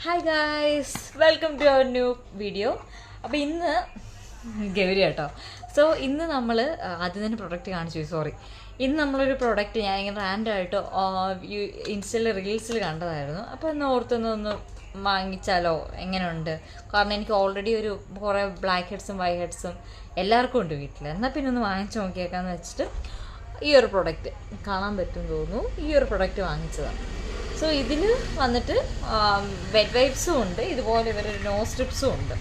Hi guys, welcome to our new video. അപ്പോൾ ഇന്ന് ഗൗരി കേട്ടോ. സോ ഇന്ന് നമ്മൾ ആദ്യം തന്നെ പ്രൊഡക്റ്റ് ഇന്ന് നമ്മളൊരു പ്രൊഡക്റ്റ് ഞാൻ ഇങ്ങനെ റാൻഡായിട്ട് ഇൻസ്റ്റയിൽ റീൽസിൽ കണ്ടതായിരുന്നു. അപ്പോൾ ഒന്ന് ഓർത്തൊന്ന് വാങ്ങിച്ചാലോ, എങ്ങനെയുണ്ട്? കാരണം എനിക്ക് ഓൾറെഡി ഒരു കുറേ ബ്ലാക്ക് ഹെഡ്സും വൈറ്റ് ഹെഡ്സും എല്ലാവർക്കും ഉണ്ട് വീട്ടിൽ. എന്നാൽ പിന്നെ ഒന്ന് വാങ്ങിച്ച് നോക്കിയേക്കാന്ന് വെച്ചിട്ട് ഈ ഒരു പ്രൊഡക്റ്റ് കാണാൻ പറ്റും തോന്നുന്നു. ഈ ഒരു പ്രൊഡക്റ്റ് വാങ്ങിച്ചതാണ്. സോ ഇതിൽ വന്നിട്ട് വെറ്റ് വൈപ്സും ഉണ്ട്, ഇതുപോലെ ഇവരൊരു നോ സ്ട്രിപ്സും ഉണ്ട്.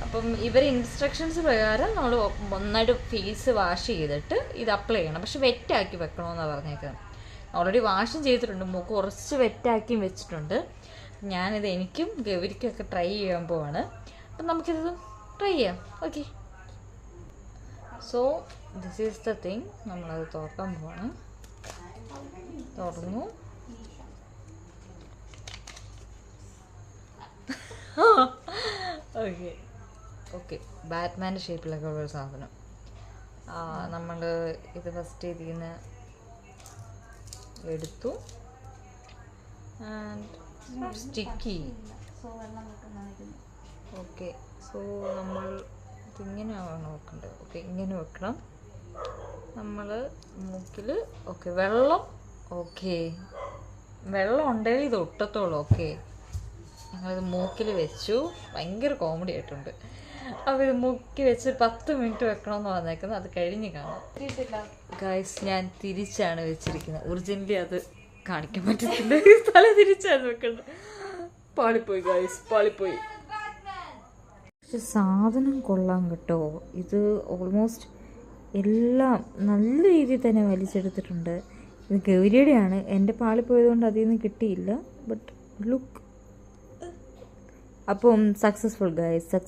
അപ്പം ഇവർ ഇൻസ്ട്രക്ഷൻസ് പ്രകാരം നമ്മൾ നന്നായിട്ട് ഫേസ് വാഷ് ചെയ്തിട്ട് ഇത് അപ്ലൈ ചെയ്യണം. പക്ഷെ വെറ്റാക്കി വെക്കണമെന്നാണ് പറഞ്ഞേക്കുന്നത്. ഓൾറെഡി വാഷും ചെയ്തിട്ടുണ്ട്, മുഖം കുറച്ച് വെറ്റാക്കിയും വെച്ചിട്ടുണ്ട്. ഞാനിത് എനിക്കും ഗൗരിക്കൊക്കെ ട്രൈ ചെയ്യാൻ പോവാണ്. അപ്പം നമുക്കിത് ട്രൈ ചെയ്യാം. Okay, so this is the thing. നമ്മളത് തുറക്കാൻ പോവാണ്. തുറന്നു. ഓക്കെ ഓക്കെ ബാറ്റ്മാൻ്റെ ഷേപ്പിലൊക്കെ ഉള്ളൊരു സാധനം. നമ്മൾ ഇത് ഫസ്റ്റ് ഇതിൽ നിന്ന് എടുത്തു ആൻഡ് സ്റ്റിക്കി. ഓക്കെ, സോ നമ്മൾ ഇതിങ്ങനെയാണ് നോക്കേണ്ടത്. ഓക്കെ, ഇങ്ങനെ വെക്കണം. നമ്മൾ മൂക്കിൽ വെള്ളം ഉണ്ടെങ്കിൽ ഇത് ഒട്ടത്തോളൂ. ഓക്കെ, ഞങ്ങളിത് മൂക്കിൽ വെച്ചു. ഭയങ്കര കോമഡി ആയിട്ടുണ്ട്. അപ്പോൾ ഇത് മൂക്കിൽ വെച്ച് 10 മിനിറ്റ് വെക്കണമെന്ന് പറഞ്ഞേക്കുന്നത്. അത് കഴിഞ്ഞ് കാണാം. ഗൈസ്, ഞാൻ തിരിച്ചാണ് വെച്ചിരിക്കുന്നത്. ഒറിജിനലി അത് കാണിക്കാൻ പറ്റത്തില്ല. തല തിരിച്ചാണ് വെക്കേണ്ടത്. പാളിപ്പോയി ഗൈസ്, പാളിപ്പോയി. പക്ഷെ സാധനം കൊള്ളാം കേട്ടോ. ഇത് ഓൾമോസ്റ്റ് എല്ലാം നല്ല രീതിയിൽ തന്നെ വലിച്ചെടുത്തിട്ടുണ്ട്. ഇത് ഗൗരിയുടെയാണ്. എൻ്റെ പാളിപ്പോയതുകൊണ്ട് അതിൽ നിന്ന് കിട്ടിയില്ല. ബട്ട് ലുക്ക്, അപ്പം സക്സസ്ഫുൾ ഗൈസ്, സക്സസ്.